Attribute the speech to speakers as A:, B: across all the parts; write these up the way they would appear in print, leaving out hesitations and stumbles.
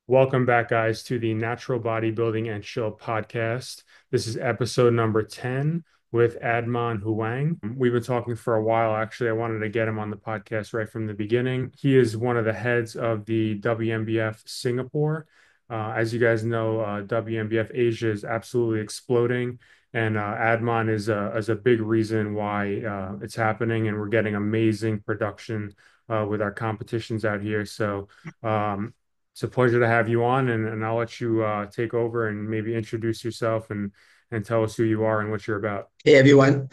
A: Welcome back, guys, to the Natural Bodybuilding and Chill podcast. This is episode number 10 with Adman Huang. We've been talking for a while. Actually, I wanted to get him on the podcast right from the beginning. He is one of the heads of the WMBF Singapore. As you guys know, WMBF Asia is absolutely exploding, and Adman is a big reason why it's happening, and we're getting amazing production with our competitions out here. Um, it's a pleasure to have you on, and I'll let you take over and maybe introduce yourself and tell us who you are and what you're about.
B: Hey everyone.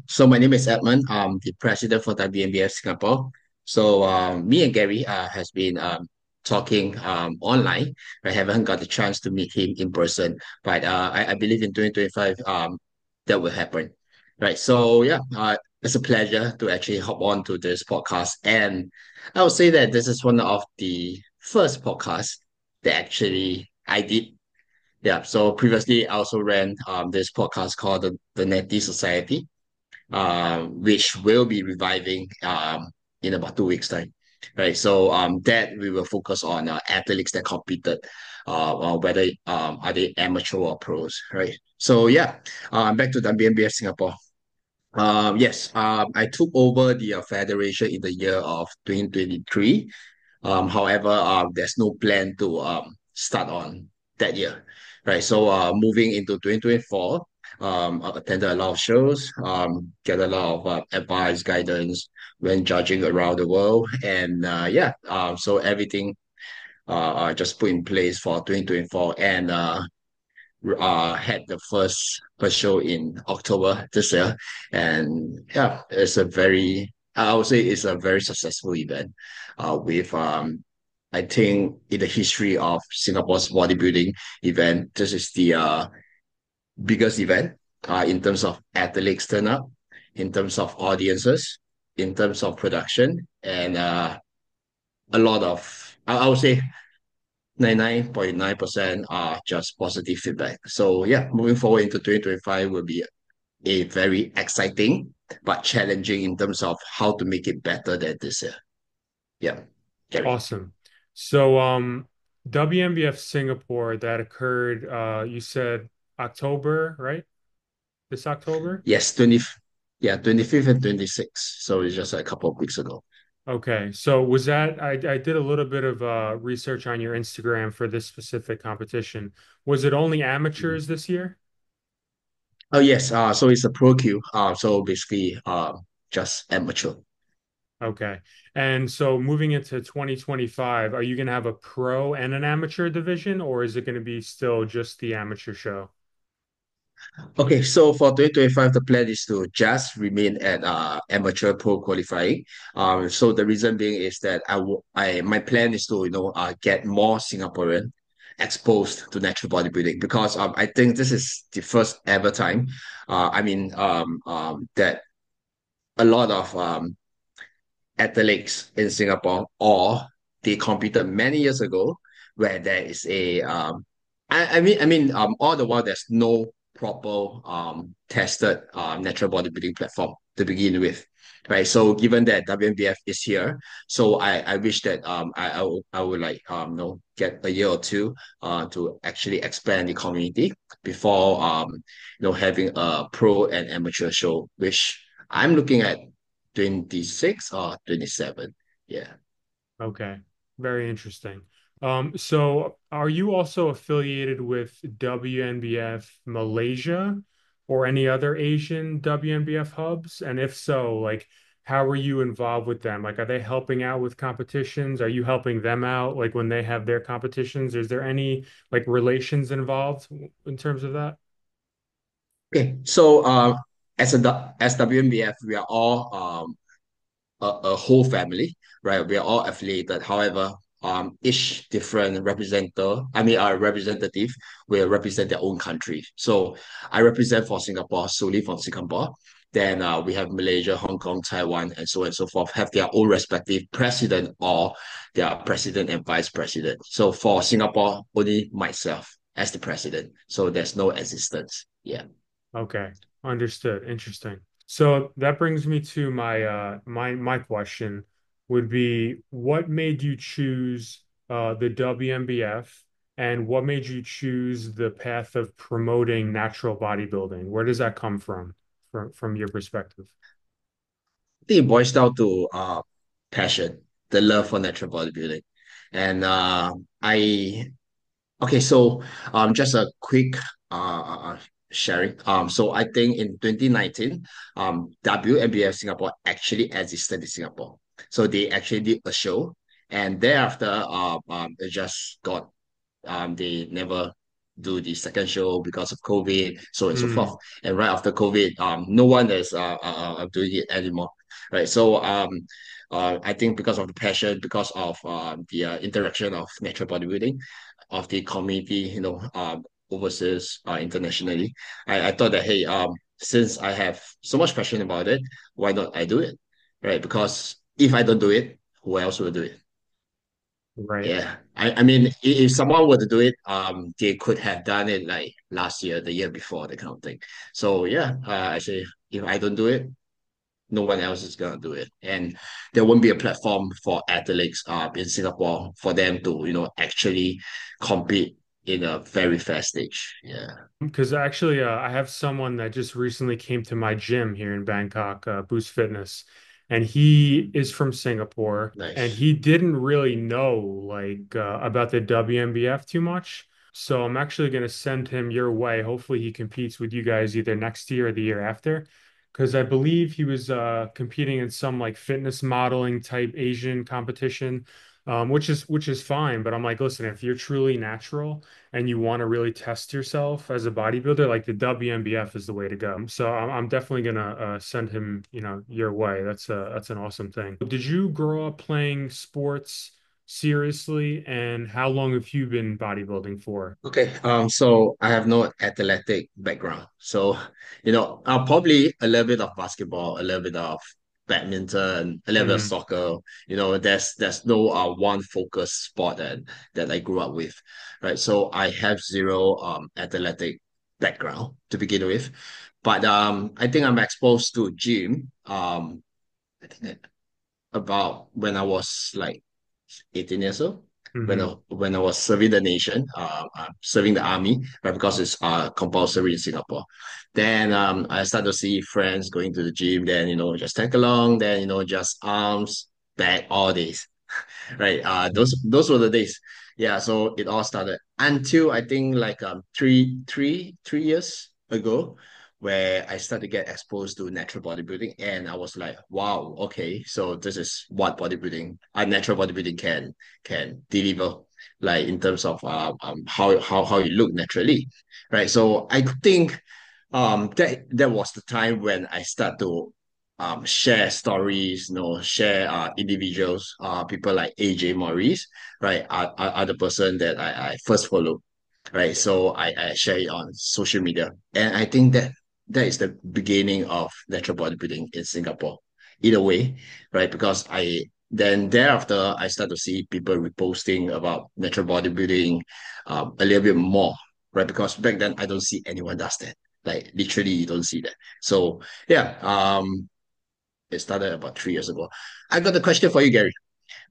B: So my name is Edmund. I'm the president for WNBF Singapore. Me and Gary has been talking online. I haven't got the chance to meet him in person, but I believe in 2025 that will happen. Right. It's a pleasure to actually hop on to this podcast. And I would say that this is one of the first podcasts that actually I did. Yeah, so previously I also ran this podcast called the Netty Society, which will be reviving in about 2 weeks' time. Right, so that we will focus on athletes that competed, whether are they amateur or pros, right? Back to the WNBF Singapore. I took over the federation in the year of 2023. However, there's no plan to start on that year, right? Moving into 2024, I attended a lot of shows, get a lot of advice, guidance when judging around the world, and so everything just put in place for 2024, and had the first show in October this year, and yeah, I would say it's a very successful event. With I think in the history of Singapore's bodybuilding event, this is the biggest event in terms of athletes turn up, in terms of audiences, in terms of production, and a lot of I would say 99.9% are just positive feedback. So yeah, moving forward into 2025 will be a very exciting but challenging in terms of how to make it better than this year. Yeah, Gary.
A: Awesome. So, WMBF Singapore that occurred, you said October, right? This October?
B: Yes, 25th and 26th. So it's just a couple of weeks ago.
A: Okay. So was that I did a little bit of research on your Instagram for this specific competition. Was it only
B: Mhm.
A: amateurs this year?
B: Oh yes, so it's a pro queue. So basically just amateur.
A: Okay. And so moving into 2025, are you going to have a pro and an amateur division, or is it going to be still just the amateur show?
B: Okay, so for 2025, the plan is to just remain at amateur pro qualifying. So the reason being is that my plan is to get more Singaporean exposed to natural bodybuilding because I think this is the first ever time. That a lot of athletes in Singapore, or they competed many years ago, where there is a all the while there's no proper tested natural bodybuilding platform to begin with. Right. So given that WMBF is here, so I wish that I would like get a year or two to actually expand the community before having a pro and amateur show, which I'm looking at 26 or 27. Yeah.
A: Okay. Very interesting. So are you also affiliated with WNBF Malaysia or any other Asian WNBF hubs? And if so, like, how are you involved with them? Like, are they helping out with competitions? Are you helping them out, like, when they have their competitions? Is there any, like, relations involved in terms of that?
B: Okay. As WMBF, we are all a whole family, right? We are all affiliated. However, each different our representative will represent their own country. So I represent for Singapore, solely from Singapore. Then we have Malaysia, Hong Kong, Taiwan, and so on and so forth, have their own respective president or their president and vice president. So for Singapore, only myself as the president. So there's no existence. Yeah.
A: Okay, understood. Interesting. So that brings me to my question would be what made you choose the WNBF, and what made you choose the path of promoting natural bodybuilding? Where does that come from your perspective?
B: I think it boils down to passion, the love for natural bodybuilding. And I okay, so just a quick sharing. So I think in 2019, WNBF Singapore actually existed in Singapore. So they actually did a show, and thereafter, it just got they never do the second show because of COVID, so on and so forth.
A: Mm,
B: And right after COVID, no one is doing it anymore, right? So I think because of the passion, because of the interaction of natural bodybuilding, of the community, overseas, internationally, I thought that hey, since I have so much passion about it, why not I do it, right? Because if I don't do it, who else will do it?
A: right.
B: Yeah, I mean, if someone were to do it, they could have done it like last year, the year before, the kind of thing. So yeah, actually, if I don't do it, no one else is gonna do it, and there won't be a platform for athletes, in Singapore for them to, actually compete in a very fast stage. Yeah,
A: Because actually, I have someone that just recently came to my gym here in Bangkok, Boost Fitness, and he is from Singapore, and
B: nice.
A: he didn't really know about the WNBF too much. So I'm actually going to send him your way. Hopefully, he competes with you guys either next year or the year after, because I believe he was competing in some like fitness modeling type Asian competition. Which is fine, but I'm like, listen, if you're truly natural and you want to really test yourself as a bodybuilder, like the WNBF is the way to go. So I'm definitely gonna send him, your way. That's an awesome thing. Did you grow up playing sports seriously, and how long have you been bodybuilding for?
B: Okay, so I have no athletic background. So, I'll probably a little bit of basketball, a little bit of badminton, a little bit of
A: Hmm.
B: soccer. There's no one focus sport that I grew up with, right? So I have zero athletic background to begin with. But I think I'm exposed to gym I think about when I was like 18 years old,
A: Hmm.
B: when I was serving the nation, serving the army, right? Because it's compulsory in Singapore. Then I started to see friends going to the gym. Then just tag along. Then just arms, back, all days, right? Those were the days. Yeah, so it all started until I think like three years ago, where I started to get exposed to natural bodybuilding, and I was like, wow, okay, so this is what natural bodybuilding can deliver, like in terms of how you look naturally, right? So I think that was the time when I start to share stories, share individuals, people like AJ Maurice, right, are the person that I first follow, right? So I share it on social media, and I think that is the beginning of natural bodybuilding in Singapore, either way, right? Because then thereafter I start to see people reposting about natural bodybuilding, a little bit more, right? Because back then I don't see anyone does that. Like literally, you don't see that. So yeah, it started about 3 years ago. I got a question for you, Gary.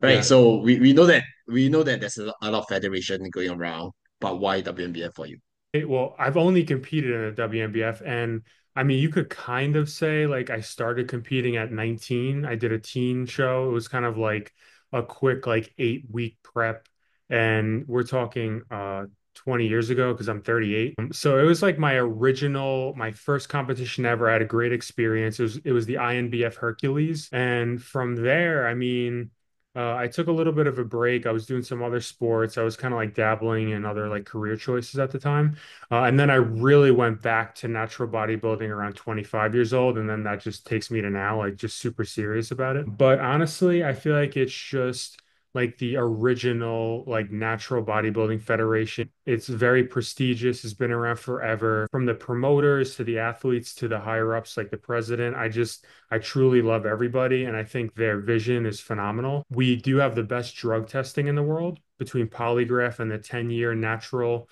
B: Right.
A: Yeah.
B: So we know that there's a lot of federation going around, but why WNBF for you?
A: Well, I've only competed in the WNBF, and I mean, you could kind of say like I started competing at 19. I did a teen show. It was kind of like a quick like 8 week prep, and we're talking 20 years ago because I'm 38. So it was like my first competition ever. I had a great experience. It was the INBF Hercules, and from there, I mean. I took a little bit of a break. I was doing some other sports. I was kind of like dabbling in other like career choices at the time. And then I really went back to natural bodybuilding around 25 years old. And then that just takes me to now, like just super serious about it. But honestly, I feel like it's just like the original, like natural bodybuilding federation. It's very prestigious. It's been around forever. From the promoters to the athletes to the higher ups, like the president. I truly love everybody. And I think their vision is phenomenal. We do have the best drug testing in the world between polygraph and the 10-year natural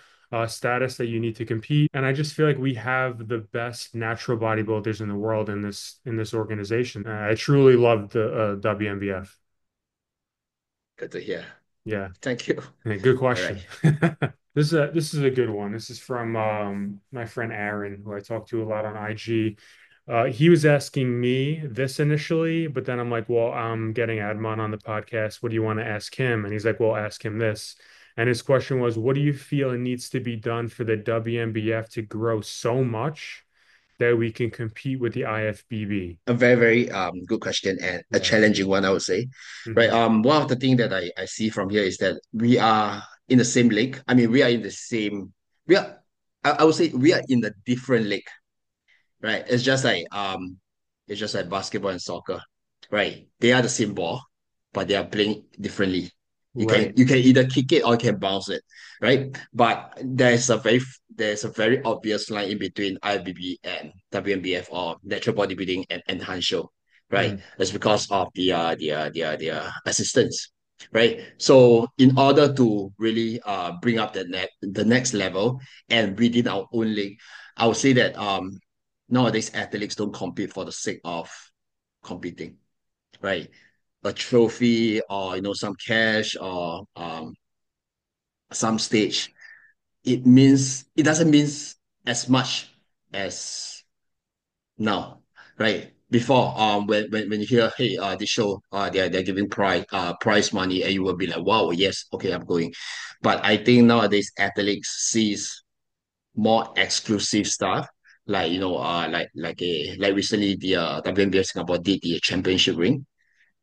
A: status that you need to compete. And I just feel like we have the best natural bodybuilders in the world in this organization. I truly love the WNBF.
B: Good to hear.
A: Yeah.
B: Thank you.
A: Yeah, good
B: All right.
A: question. This is a good one. This is from my friend Aaron, who I talk to a lot on IG. He was asking me this initially, but then I'm like, well, I'm getting Admon on the podcast. What do you want to ask him? And he's like, well, ask him this. And his question was, what do you feel needs to be done for the WNBF to grow so much that we can compete with the IFBB?
B: A very, very good question and a
A: Yeah.
B: challenging one, I would say. Right.
A: Hmm.
B: One of the things that I see from here is that we are in the same league. I mean, we are in the same, we are I would say we are in the different league, right? It's just like basketball and soccer, right? They are the same ball, but they are playing differently.
A: Right.
B: You can either kick it or you can bounce it, right? But there's a very obvious line in between IBB and WNBF or natural bodybuilding and enhanced show, right?
A: Mm.
B: It's because of the assistants, right? So in order to really bring up the next level and within our own league, I would say that nowadays athletes don't compete for the sake of competing, right? A trophy or some cash or some stage. It doesn't mean as much as now, right? Before, when you hear, hey, this show, they're giving prize money, and you will be like, wow, yes, okay, I'm going. But I think nowadays athletes sees more exclusive stuff. Like like recently the WNBF Singapore did the championship ring,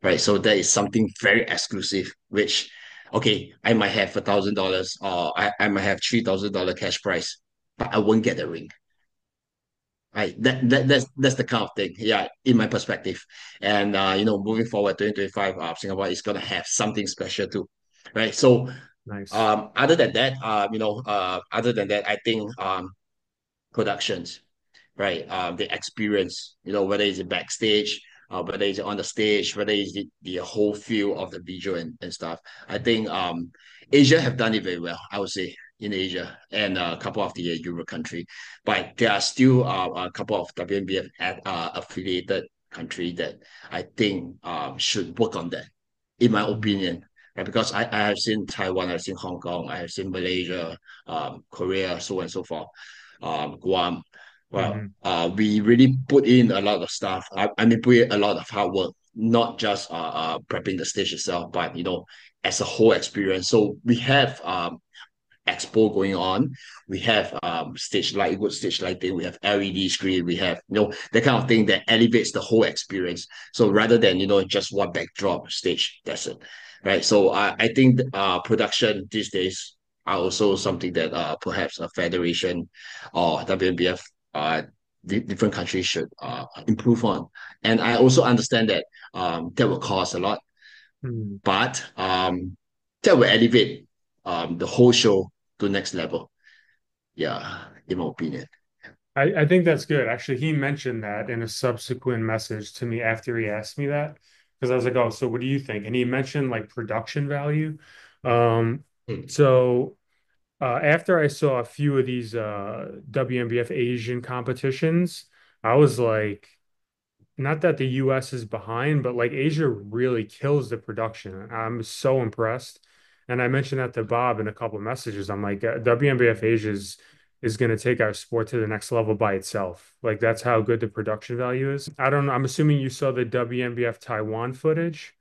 B: right? So that is something very exclusive, which okay, I might have $1,000 or I might have $3,000 cash prize, but I won't get the ring. Right. That's the kind of thing. Yeah, in my perspective. And moving forward, 2025, Singapore is gonna have something special too. Right. So
A: Nice.
B: other than that, I think productions, right? The experience, whether it's backstage, whether it's on the stage, whether it's the whole feel of the visual and stuff. I think Asia have done it very well, I would say, in Asia and a couple of the Europe country. But there are still a couple of WNBF affiliated country that I think should work on that, in my
A: Mhm.
B: opinion. Right? Because I have seen Taiwan, I've seen Hong Kong, I have seen Malaysia, Korea, so on and so forth, Guam. Well,
A: Mhm.
B: we really put in a lot of stuff. I mean, put in a lot of hard work, not just prepping the stage itself, but as a whole experience. So we have expo going on. We have good stage lighting. We have LED screen. We have that kind of thing that elevates the whole experience. So rather than just one backdrop stage, that's it, right? So I think production these days are also something that perhaps a federation or WNBF different countries should improve on. And I also understand that that will cost a lot,
A: Mhm.
B: but that will elevate the whole show to next level. Yeah, in my opinion.
A: I think that's good. Actually, he mentioned that in a subsequent message to me after he asked me that, because I was like, oh, so what do you think? And he mentioned like production value. Um,
B: Mm.
A: so after I saw a few of these WNBF Asian competitions, I was like, not that the US is behind, but like Asia really kills the production. I'm so impressed. And I mentioned that to Bob in a couple of messages. I'm like, WNBF Asia is going to take our sport to the next level by itself. Like that's how good the production value is. I don't know. I'm assuming you saw the WNBF Taiwan footage.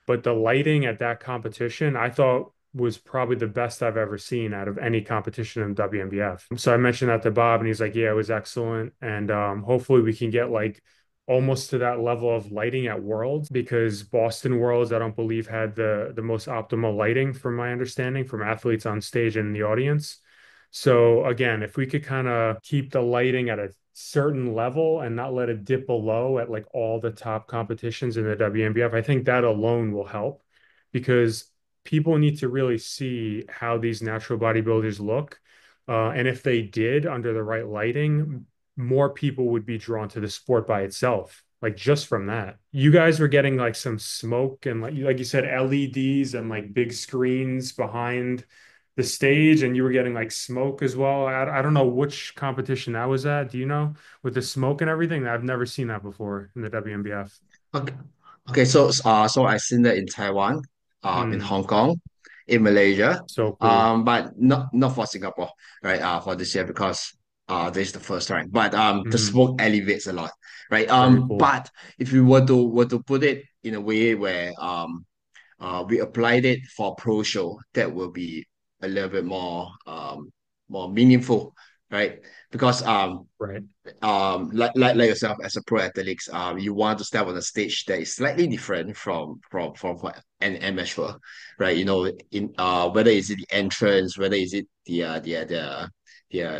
A: But the lighting at that competition, I thought was probably the best I've ever seen out of any competition in WNBF. So I mentioned that to Bob, and he's like, "Yeah, it was excellent." And hopefully we can get like almost to that level of lighting at Worlds because Boston Worlds, I don't believe had the most optimal lighting, from my understanding, from athletes on stage and in the audience. So again, if we could kind of keep the lighting at a certain level and not let it dip below at like all the top competitions in the WNBF, I think that alone will help because people need to really see how these natural bodybuilders look. And if they did under the right lighting, more people would be drawn to the sport by itself. Like just from that, you guys were getting like some smoke and like you said, LEDs and like big screens behind the stage and you were getting like smoke as well. I don't know which competition that was at. Do you know with the smoke and everything? I've never seen that before in the WNBF.
B: Okay. Okay, so I seen that in Taiwan, in
A: Mm,
B: Hong Kong, in Malaysia,
A: So cool.
B: but not for Singapore, right? For this year because this is the first time. But the
A: Hmm.
B: smoke elevates a lot, right?
A: Very cool.
B: But if you were to put it in a way where we applied it for a pro show, that will be a little bit more meaningful, right? Because
A: Right.
B: like yourself as a pro athlete, you want to step on a stage that is slightly different from an amateur, right? You know, in whether is it the entrance, whether is it the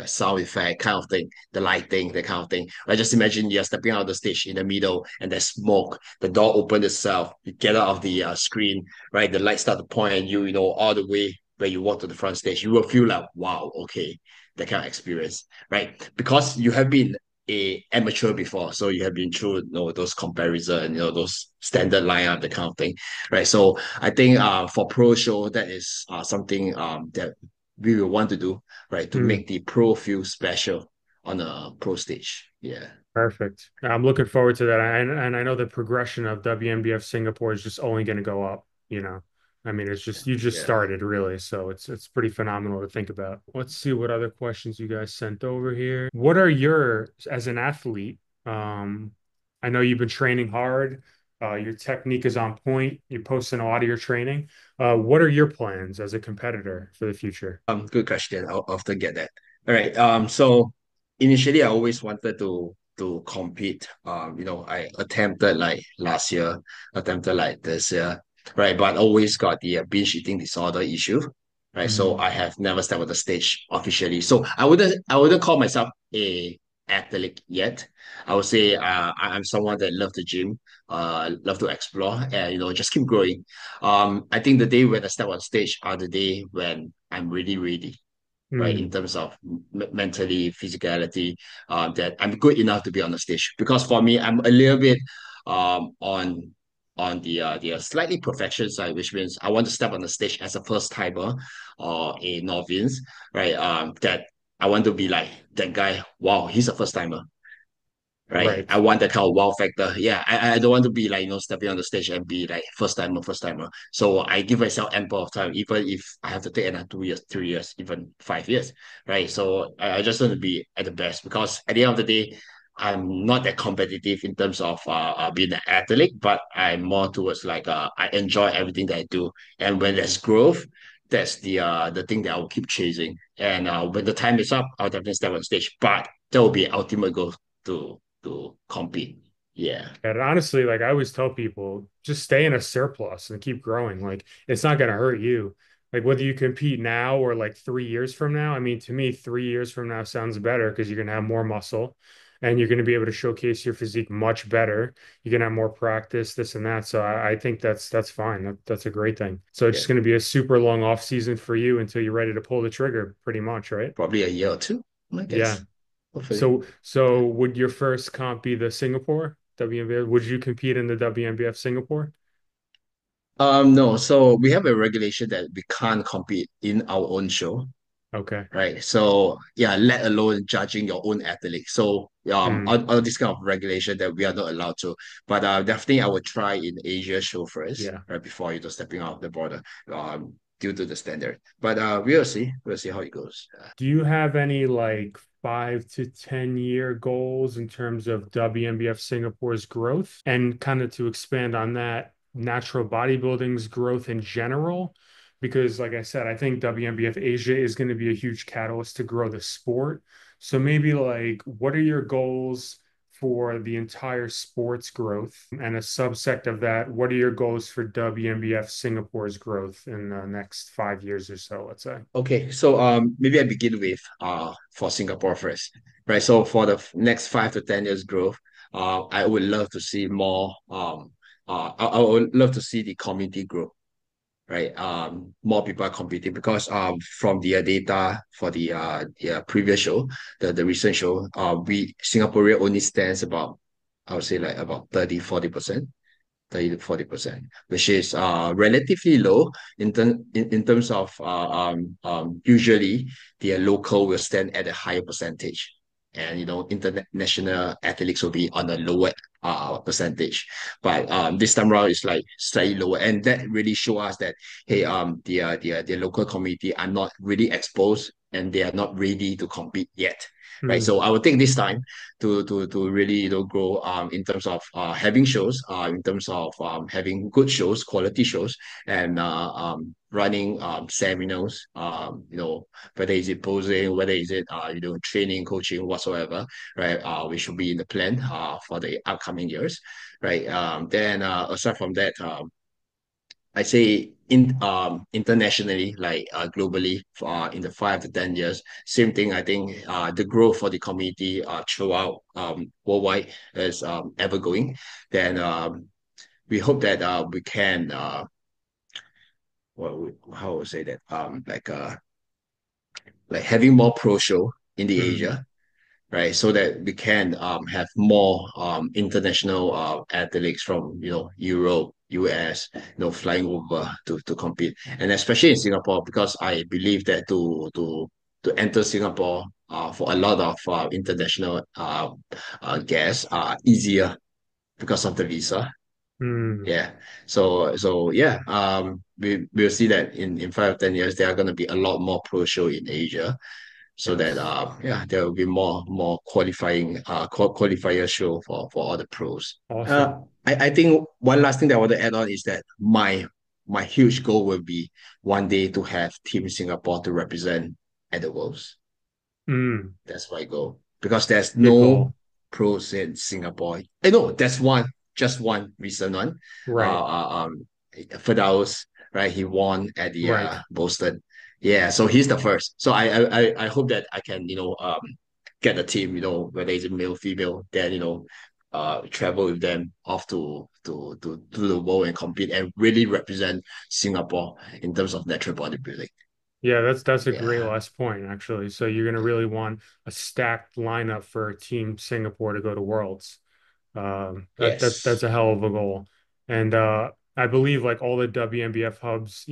B: sound effect kind of thing, the lighting, that kind of thing. I just imagine you're stepping out of the stage in the middle and there's smoke, the door opens itself, you get out of the screen, right? The lights start to point at you, you know, all the way where you walk to the front stage. You will feel like, wow, okay, that kind of experience, right? Because you have been a amateur before, so you have been through, you know, those comparison, you know, those standard lineup, that kind of thing, right? So I think for pro show, that is something that we will want to do, right, to
A: Mm,
B: make the pro feel special on a pro stage. Yeah,
A: perfect. I'm looking forward to that. And I know the progression of WNBF Singapore is just only going to go up, you know. I mean, it's just you just
B: yeah.
A: started really, so it's pretty phenomenal to think about. Let's see what other questions you guys sent over here. What are your as an athlete? Um, I know you've been training hard. Your technique is on point. You're posting a lot of your training. What are your plans as a competitor for the future?
B: Good question. I'll often get that. All right. So initially I always wanted to compete. You know, I attempted like last year, attempted like this year, right? But always got the binge eating disorder issue, right? So
A: Mhm.
B: I have never stepped on the stage officially. So I wouldn't call myself a athlete yet. I would say I'm someone that love the gym, love to explore, and you know, just keep growing. I think the day when I step on stage are the day when I'm really ready, right? In
A: Mm,
B: terms of mentally, physicality, that I'm good enough to be on the stage. Because for me, I'm a little bit on the slightly perfection side, which means I want to step on the stage as a first timer or a novice, right? That I want to be like that guy. Wow, he's a first timer, right? I
A: right.
B: want that kind of wow factor. Yeah, I don't want to be like, you know, stepping on the stage and be like first timer, first timer. So I give myself ample of time, even if I have to take another 2 years, 3 years, even 5 years, right? So I just want to be at the best because at the end of the day, I'm not that competitive in terms of being an athlete, but I'm more towards like I enjoy everything that I do, and when there's growth, that's the thing that I'll keep chasing. And when the time is up, I'll definitely step on stage. But that will be ultimate goal to compete. Yeah.
A: And honestly, like I always tell people, just stay in a surplus and keep growing. Like it's not going to hurt you. Like whether you compete now or like 3 years from now. I mean, to me, 3 years from now sounds better because you're going to have more muscle and you're going to be able to showcase your physique much better. You're going to have more practice, this and that. So I think that's fine. That's a great thing. So it's
B: Yeah.
A: just going to be a super long off season for you until you're ready to pull the trigger, pretty much, right?
B: Probably a year or two, I
A: Yeah.
B: guess. Hopefully.
A: So
B: Yeah.
A: would your first comp be the Singapore WNBF? Would you compete in the WNBF Singapore?
B: No, so we have a regulation that we can't compete in our own show,
A: Okay.
B: right? So yeah, let alone judging your own athlete. So
A: Mm,
B: all this kind of regulation that we are not allowed to. But definitely I would try in Asia show first,
A: yeah.
B: right before you know stepping out of the border, due to the standard. But we'll see. We'll see how it goes.
A: Do you have any like 5 to 10 year goals in terms of WNBF Singapore's growth? And kind of to expand on that, natural bodybuilding's growth in general? Because, like I said, I think WNBF Asia is going to be a huge catalyst to grow the sport. So maybe like, what are your goals for the entire sports growth? And a subsect of that, what are your goals for WNBF Singapore's growth in the next 5 years or so, let's say?
B: Okay, so maybe I begin with for Singapore first, right? So for the next 5 to 10 years growth, I would love to see more I would love to see the community grow, right? More people are competing because from the data for the previous show, the recent show, we Singaporean only stands about, I would say like about 30 to 40%. 30 to 40%, which is relatively low in terms of usually the local will stand at a higher percentage. and international athletes will be on a lower percentage. But this time around it's like slightly lower, and that really show us that hey, the local community are not really exposed and they are not ready to compete yet. Right,
A: Mm,
B: so I would take this time to really grow in terms of having shows, in terms of having good shows, quality shows, and running seminars, whether is it posing, whether is it training, coaching, whatsoever, right? We should be in the plan for the upcoming years, right? Then aside from that, I say internationally, like globally, in the 5 to 10 years, same thing. I think the growth for the community throughout worldwide is ever going. Then we hope that we can how would I say that like having more pro show in the
A: mm.
B: Asia, right? So that we can have more international athletes from Europe, US, flying over to compete, and especially in Singapore, because I believe that to enter Singapore for a lot of international guests are easier because of the visa.
A: Mm.
B: Yeah. So yeah, we'll see that in 5 or 10 years there are gonna be a lot more pro show in Asia, so that
A: Yes.
B: yeah, there will be more qualifying qualifier show for all the pros.
A: Awesome.
B: I think one last thing that I want to add on is that my huge goal will be one day to have Team Singapore to represent at the Worlds.
A: Mm.
B: That's my goal, because there's
A: Good
B: no
A: goal.
B: pros in Singapore. I know there's one, just one recent one.
A: Right.
B: Uh, uh um, Firdaus, right? He won at the
A: Right.
B: Boston. Yeah, so he's the first. So I hope that I can get a team, whether it's male, female, then travel with them off to the world and compete and really represent Singapore in terms of natural bodybuilding.
A: Yeah, that's a great
B: Yeah.
A: last point, actually. So you're going to really want a stacked lineup for Team Singapore to go to Worlds. That's
B: Yes.
A: a hell of a goal. And I believe like all the WNBF hubs,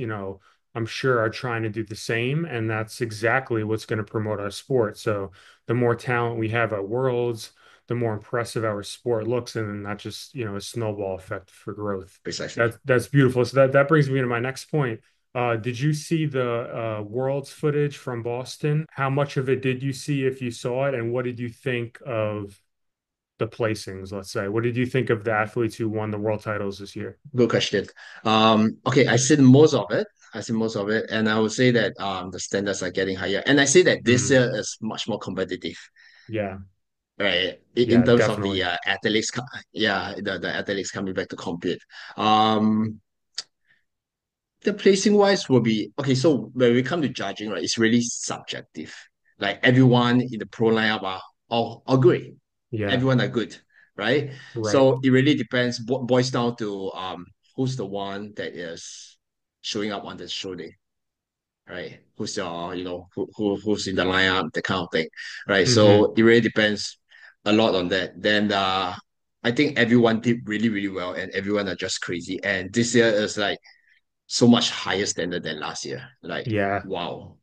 A: I'm sure are trying to do the same, and that's exactly what's going to promote our sport. So the more talent we have at Worlds, the more impressive our sport looks, and then that just, a snowball effect for growth.
B: Precisely.
A: That's beautiful. So that brings me to my next point. Did you see the Worlds footage from Boston? How much of it did you see if you saw it, and what did you think of the placings, let's say? What did you think of the athletes who won the world titles this year?
B: Good question. Okay, I seen most of it. I see most of it, and I would say that the standards are getting higher. And I say that this
A: Mm,
B: year is much more competitive,
A: yeah,
B: right? In
A: yeah,
B: terms of the
A: definitely.
B: athletes, yeah, the athletes coming back to compete. Um, the placing wise will be okay. So when we come to judging, right, it's really subjective. Like everyone in the pro lineup are all great.
A: Yeah,
B: Everyone are good, right?
A: right.
B: So it really depends. Boils down to who's the one that is showing up on the show day, right? Who's your who's in the lineup, that kind of thing, right?
A: Hmm.
B: So it really depends a lot on that. Then I think everyone did really really well, and everyone are just crazy. And this year is like so much higher standard than last year. Like
A: Yeah,
B: wow,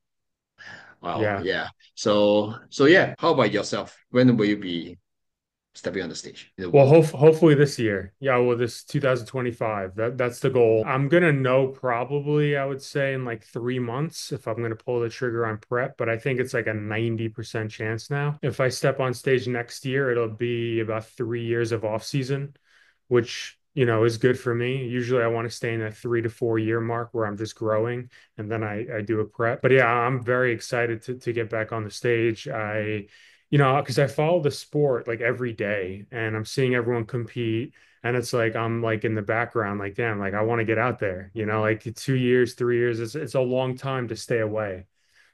B: wow,
A: yeah.
B: yeah. So yeah. How about yourself? When will you be stepping on the stage in the
A: Well,
B: world?
A: hopefully this year. Yeah, well, this 2025. That's the goal. I'm gonna know probably, I would say, in like 3 months if I'm gonna pull the trigger on prep, but I think it's like a 90% chance now. If I step on stage next year, it'll be about 3 years of off season, which, is good for me. Usually I want to stay in that 3 to 4 year mark where I'm just growing and then I do a prep. But yeah, I'm very excited to get back on the stage. Because I follow the sport like every day and I'm seeing everyone compete. And it's like I'm like in the background, like, damn, like I want to get out there, like 2 years, 3 years, it's a long time to stay away.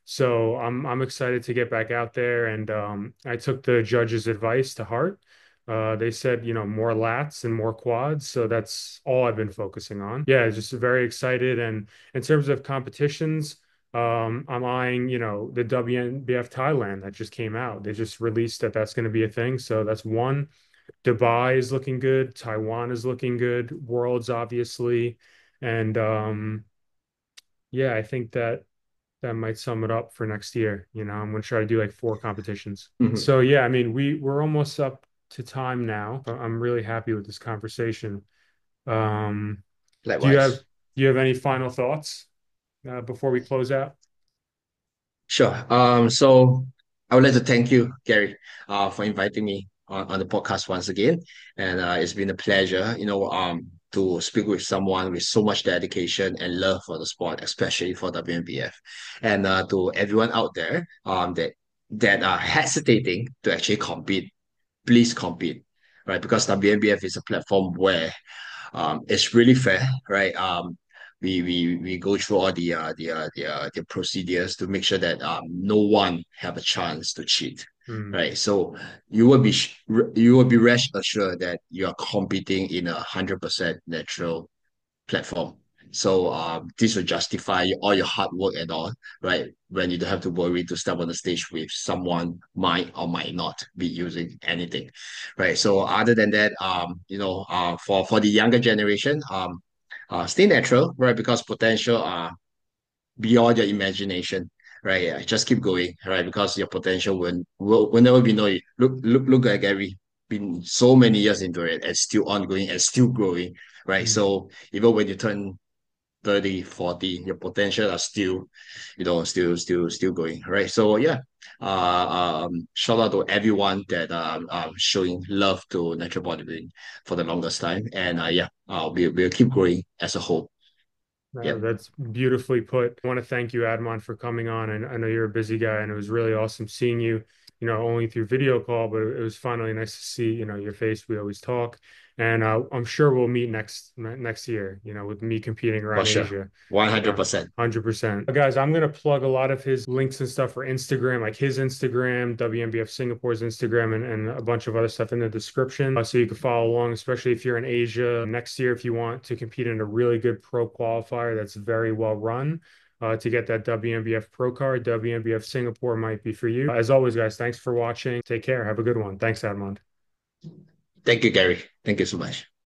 A: So I'm excited to get back out there. And I took the judge's advice to heart. They said, more lats and more quads. So that's all I've been focusing on. Yeah, just very excited. And in terms of competitions, I'm eyeing, the WNBF Thailand that just came out. They just released that that's going to be a thing. So that's one. Dubai is looking good. Taiwan is looking good. Worlds, obviously. And yeah, I think that might sum it up for next year. I'm going to try to do like four competitions.
B: Mhm.
A: So yeah, I mean, we're almost up to time now. I'm really happy with this conversation. Um, do you have
B: Likewise.
A: do you have any final thoughts before we close out?
B: Sure. So I would like to thank you, Gary, for inviting me on the podcast once again. And it's been a pleasure, to speak with someone with so much dedication and love for the sport, especially for WNBF. And to everyone out there, that are hesitating to actually compete, please compete, right? Because WNBF is a platform where it's really fair, right? We go through all the procedures to make sure that no one have a chance to cheat,
A: Hmm.
B: right? So you will be rest assured that you are competing in 100% natural platform. So this will justify all your hard work and all, right? When you don't have to worry to step on the stage with someone might or might not be using anything, right? So other than that, for the younger generation, stay natural, right? Because potential beyond your imagination, right? Yeah, just keep going, right? Because your potential will never be known. Look at Gary, been so many years into it and still ongoing and still growing, right?
A: Hmm.
B: So even when you turn 30, 40, your potential are still, still going, right? So yeah, shout out to everyone that showing love to natural bodybuilding for the longest time, and yeah, we'll keep growing as a whole. Yeah,
A: That's beautifully put. I want to thank you, Admon, for coming on. And I know you're a busy guy, and it was really awesome seeing you, only through video call, but it was finally nice to see, your face. We always talk. And I'm sure we'll meet next year, with me competing
B: for
A: around
B: sure,
A: Asia. Yeah,
B: 100%.
A: 100%. Guys, I'm gonna plug a lot of his links and stuff for Instagram, like his Instagram, WNBF Singapore's Instagram, and a bunch of other stuff in the description, so you can follow along, especially if you're in Asia next year, if you want to compete in a really good pro qualifier that's very well run. To get that WNBF Pro card, WNBF Singapore might be for you. As always, guys, thanks for watching. Take care. Have a good one. Thanks, Admond.
B: Thank you, Gary. Thank you so much.